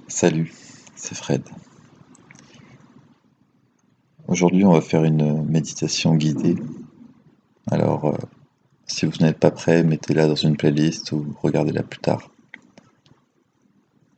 Salut, c'est Fred. Aujourd'hui, on va faire une méditation guidée. Alors, si vous n'êtes pas prêt, mettez-la dans une playlist ou regardez-la plus tard.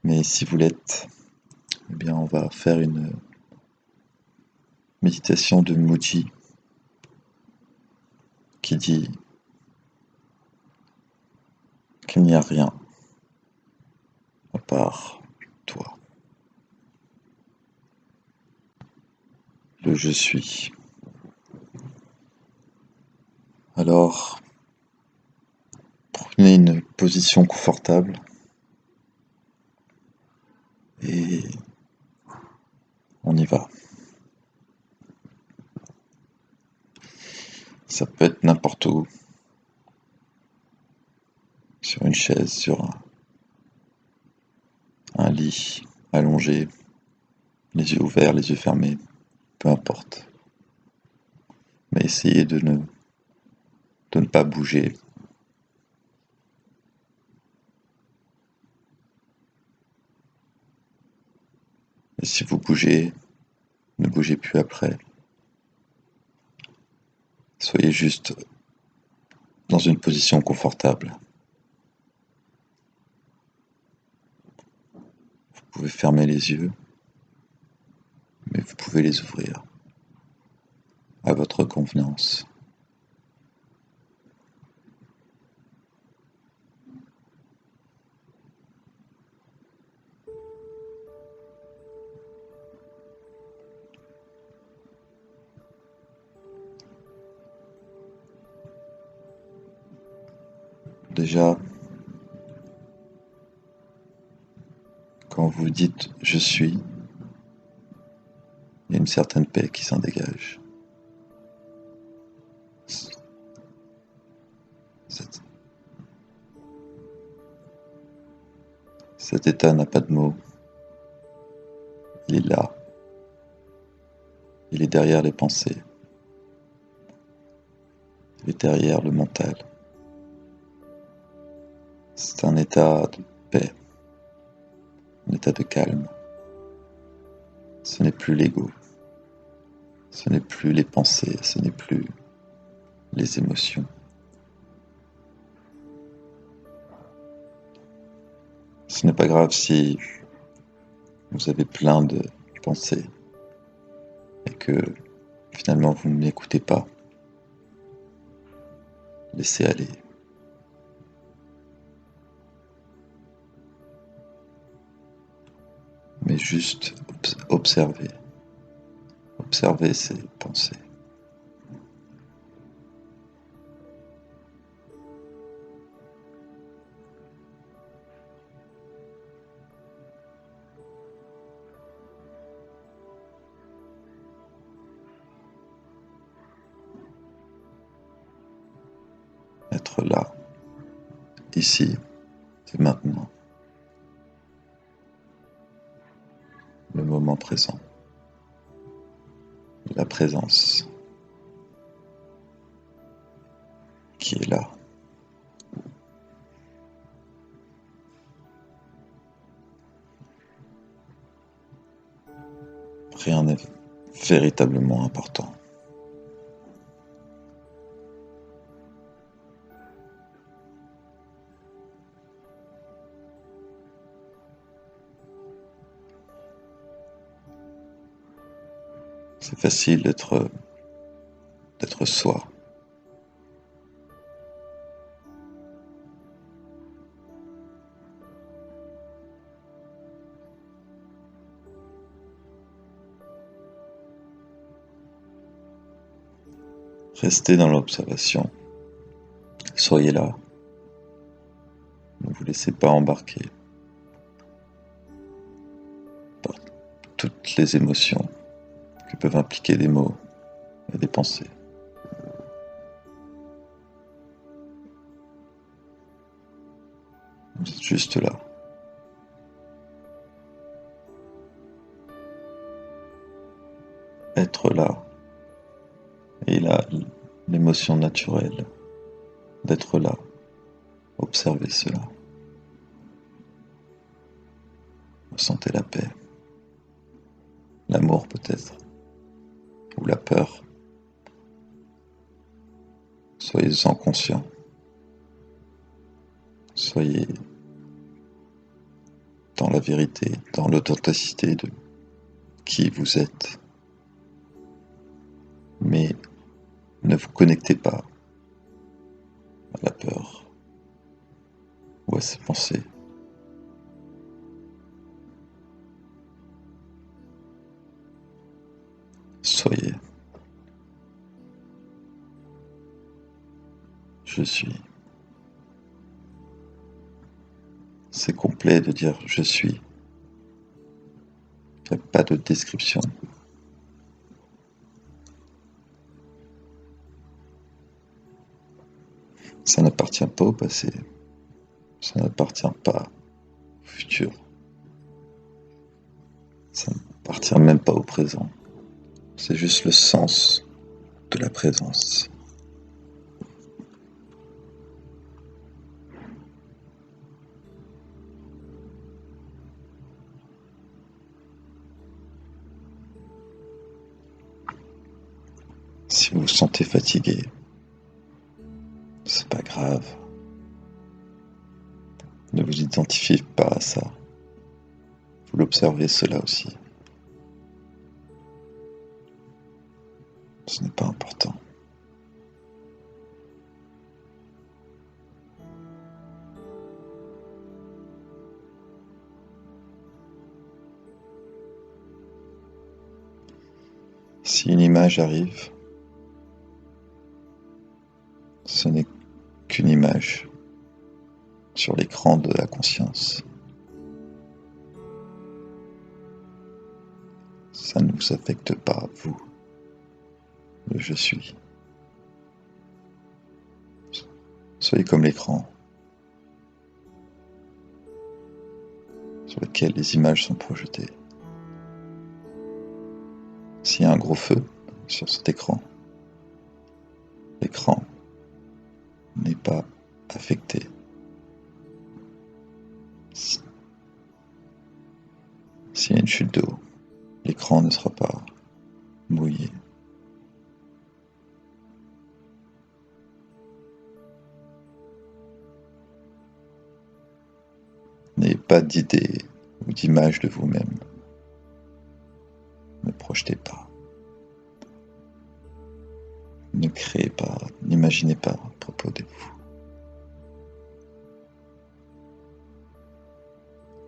Mais si vous l'êtes, eh bien, on va faire une méditation de Mooji qui dit qu'il n'y a rien à part toi. Le je suis. Alors, prenez une position confortable et on y va. Ça peut être n'importe où, sur une chaise, sur un lit, allongé, les yeux ouverts, les yeux fermés, peu importe. Mais essayez de ne pas bouger. Et si vous bougez, ne bougez plus après. Soyez juste dans une position confortable. Vous pouvez fermer les yeux, mais vous pouvez les ouvrir à votre convenance. Déjà, quand vous dites je suis, il y a une certaine paix qui s'en dégage. Cet, cet état n'a pas de mots. Il est là. Il est derrière les pensées. Il est derrière le mental. C'est un état de paix, un état de calme. Ce n'est plus l'ego. Ce n'est plus les pensées. Ce n'est plus les émotions. Ce n'est pas grave si vous avez plein de pensées et que finalement vous ne l'écoutez pas. Laissez aller. Mais juste observez. Observez ces pensées. Être là, ici et maintenant. Le moment présent. La présence qui est là. Rien n'est véritablement important. C'est facile d'être soi. Restez dans l'observation. Soyez là. Ne vous laissez pas embarquer par toutes les émotions que peuvent impliquer des mots et des pensées. Vous êtes juste là. Être là. Et là, l'émotion naturelle d'être là. Observez cela. ressentez la paix, l'amour peut-être, ou la peur. Soyez-en conscient. Soyez dans la vérité, dans l'authenticité de qui vous êtes. Mais ne vous connectez pas à la peur ou à ces pensées. Soyez. Je suis. C'est complet de dire je suis. Il n'y a pas de description. Ça n'appartient pas au passé. Ça n'appartient pas au futur. Ça n'appartient même pas au présent. C'est juste le sens de la présence. Si vous vous sentez fatigué, c'est pas grave. Ne vous identifiez pas à ça. Vous l'observez cela aussi. Ce n'est pas important. Si une image arrive, ce n'est qu'une image sur l'écran de la conscience. Ça ne vous affecte pas, vous, le je suis. Soyez comme l'écran sur lequel les images sont projetées. S'il y a un gros feu sur cet écran, l'écran n'est pas affecté. S'il y a une chute d'eau, l'écran ne sera pas mouillé. N'ayez pas d'idée ou d'image de vous-même. Ne projetez pas. Ne créez pas, n'imaginez pas à propos de vous.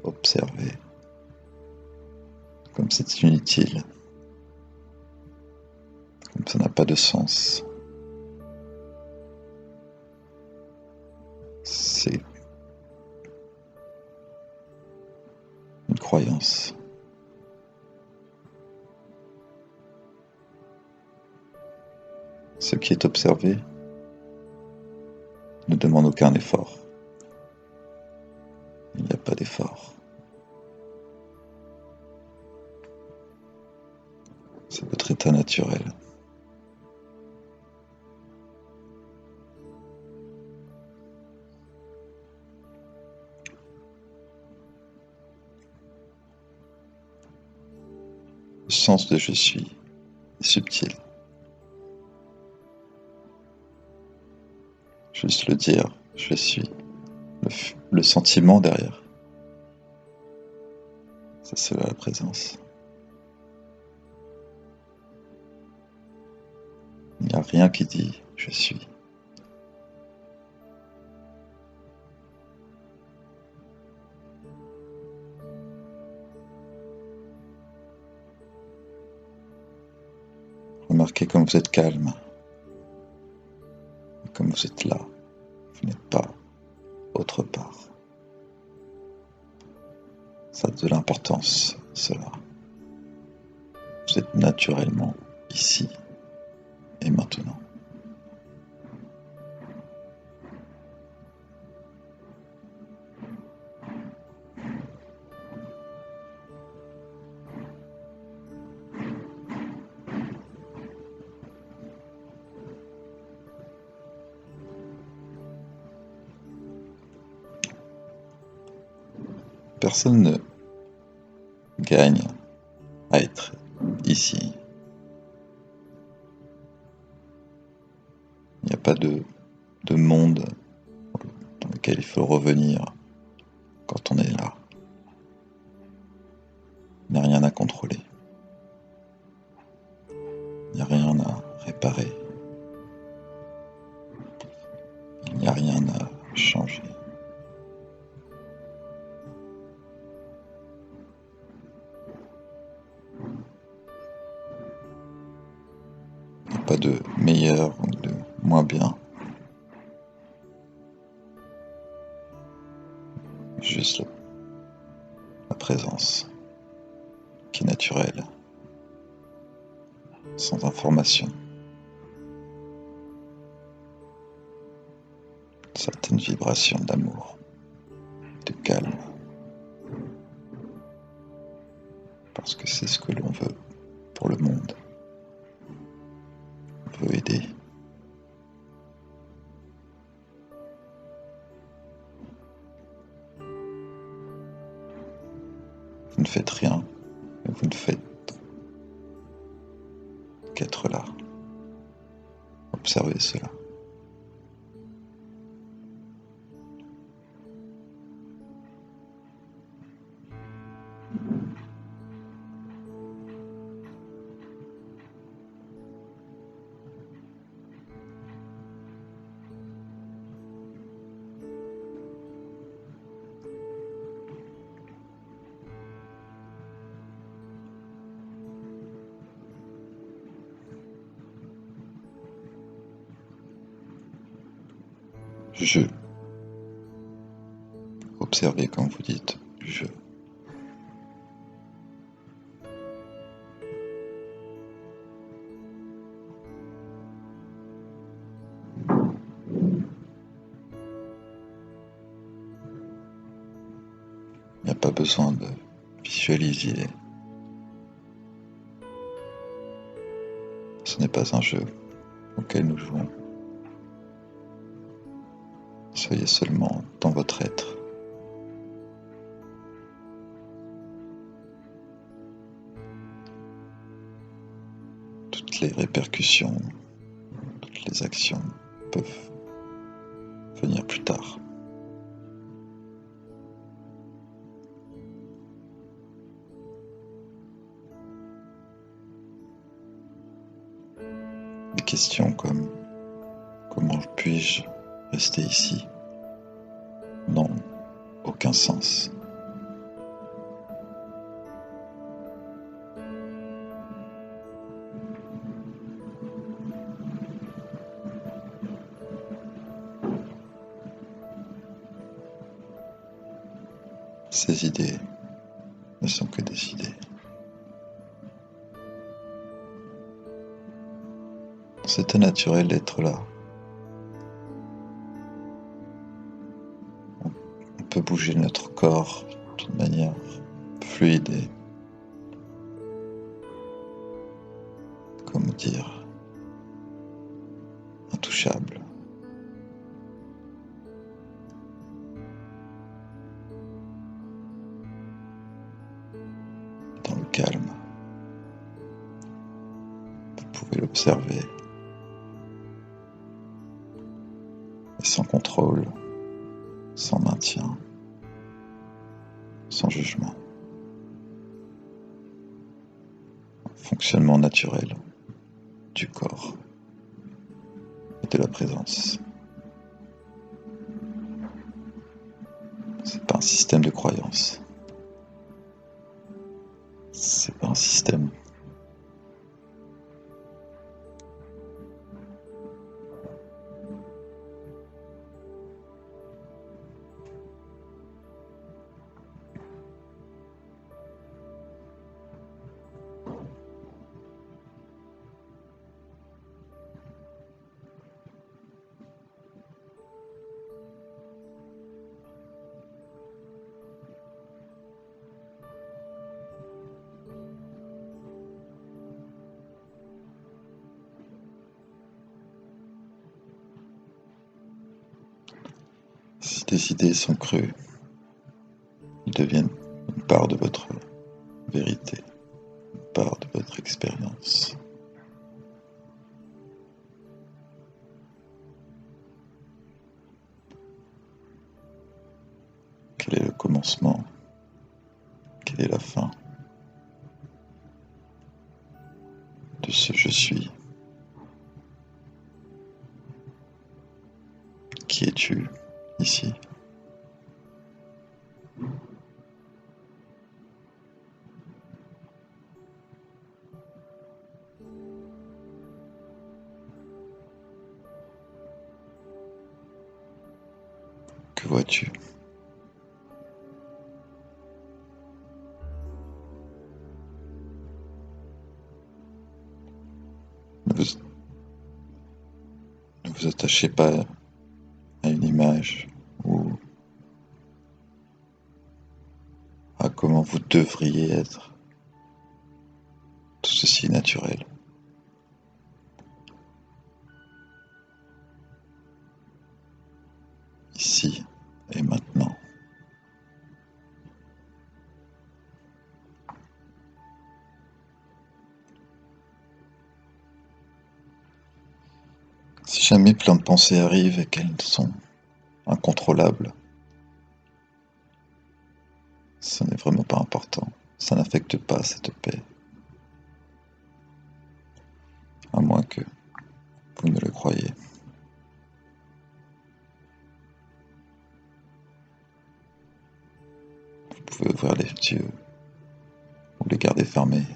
Observez comme c'est inutile, comme ça n'a pas de sens. C'est une croyance. Ce qui est observé ne demande aucun effort. Il n'y a pas d'effort. C'est votre état naturel. Le sens de je suis est subtil. Juste le dire, je suis. Le sentiment derrière. Ça, c'est la présence. Il n'y a rien qui dit je suis. Remarquez comme vous êtes calme, comme vous êtes là. Vous n'êtes pas autre part. Ça a de l'importance, cela. Vous êtes naturellement ici et maintenant. Personne gagne à être ici. Il n'y a pas de monde dans lequel il faut revenir quand on est là. Il n'y a rien à contrôler. Il n'y a rien à réparer. Il n'y a rien à changer. Il n'y a pas de meilleur ou de moins bien. Juste la présence qui est naturelle, sans information. Certaines vibrations d'amour, de calme, parce que c'est ce que l'on veut pour le monde. On veut aider. Vous ne faites rien, mais vous ne faites qu'être là. Observez cela. Je. Observez quand vous dites je. Il n'y a pas besoin de visualiser. Ce n'est pas un jeu auquel nous jouons. Soyez seulement dans votre être. Toutes les répercussions, toutes les actions peuvent venir plus tard. Des questions comme comment puis-je rester ici n'ont aucun sens. Ces idées ne sont que des idées. C'était naturel d'être là. On peut bouger notre corps d'une manière fluide et, comment dire, intouchable. Dans le calme. Vous pouvez l'observer. Et sans contrôle, sans maintien, sans jugement. Un fonctionnement naturel du corps et de la présence. C'est pas un système de croyance. C'est pas un système. Si des idées sont crues, ils deviennent une part de votre vérité, une part de votre expérience. Quel est le commencement? Quelle est la fin de ce je suis? Qui es-tu ici? Que vois-tu? Ne vous, ne vous attachez pas à une image ou à comment vous devriez être. Tout ceci est naturel. Ici et maintenant. Si jamais plein de pensées arrivent et qu'elles sont incontrôlables, ce n'est vraiment pas important. Ça n'affecte pas cette paix. À moins que vous ne le croyez. Vous pouvez ouvrir les yeux ou les garder fermés.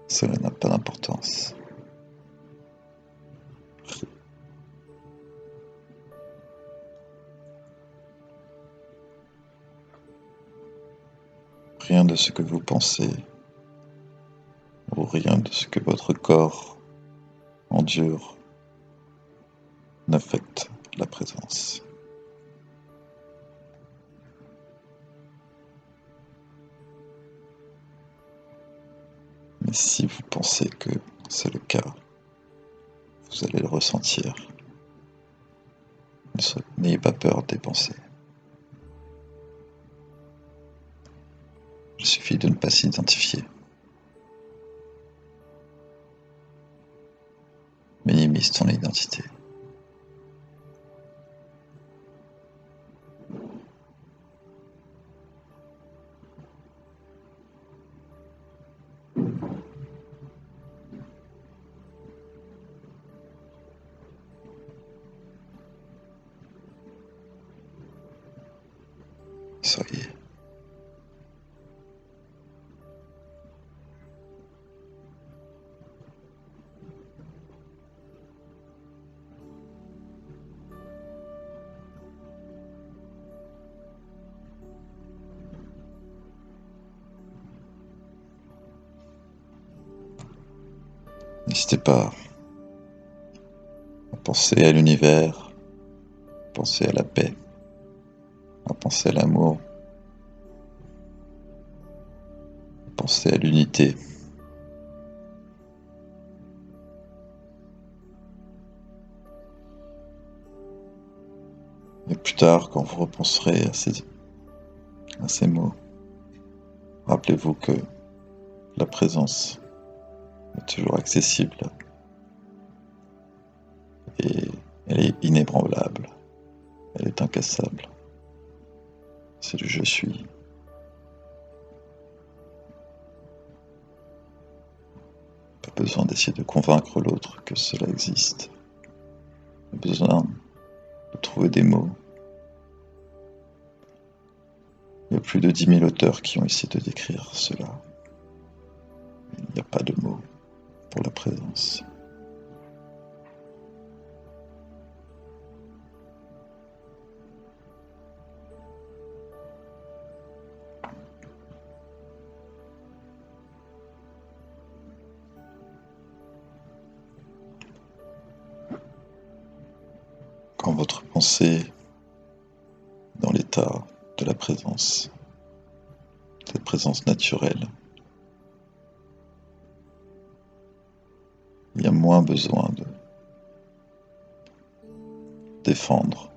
Cela n'a pas d'importance. Rien de ce que vous pensez ou rien de ce que votre corps endure n'affecte la présence. Mais si vous pensez que c'est le cas, vous allez le ressentir. N'ayez pas peur des pensées. Il suffit de ne pas s'identifier. Minimise ton identité. Soyez. N'hésitez pas à penser à l'univers, à penser à la paix, à penser à l'amour, à penser à l'unité. Et plus tard, quand vous repenserez à ces mots, rappelez-vous que la présence est toujours accessible et elle est inébranlable, elle est incassable. C'est le je suis. Pas besoin d'essayer de convaincre l'autre que cela existe. Pas besoin de trouver des mots. Il y a plus de 10 000 auteurs qui ont essayé de décrire cela. Il n'y a pas de mots pour la présence. Quand votre pensée est dans l'état de la présence, cette présence naturelle, il y a moins besoin de défendre,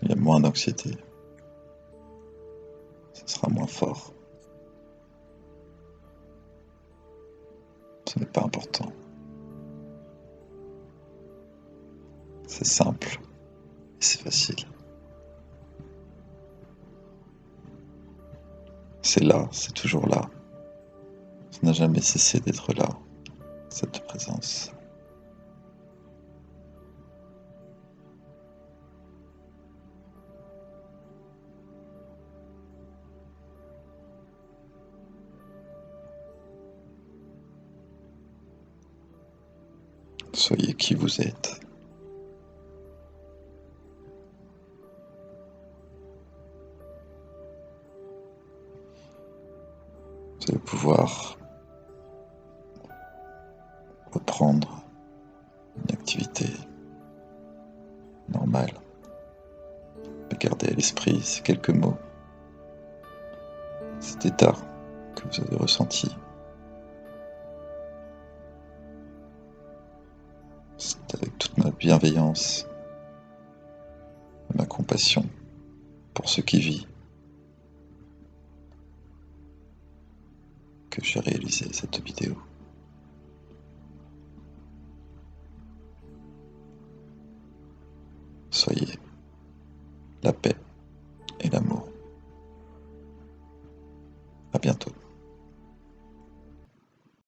il y a moins d'anxiété. ce sera moins fort. Ce n'est pas important. C'est simple et c'est facile. C'est là, c'est toujours là. Ça n'a jamais cessé d'être là, cette présence. Soyez qui vous êtes. Vous allez pouvoir reprendre une activité normale. Gardez à l'esprit ces quelques mots, cet état que vous avez ressenti. C'est avec toute ma bienveillance et ma compassion pour ce qui vit que j'ai réalisé cette vidéo. Soyez la paix et l'amour. À bientôt.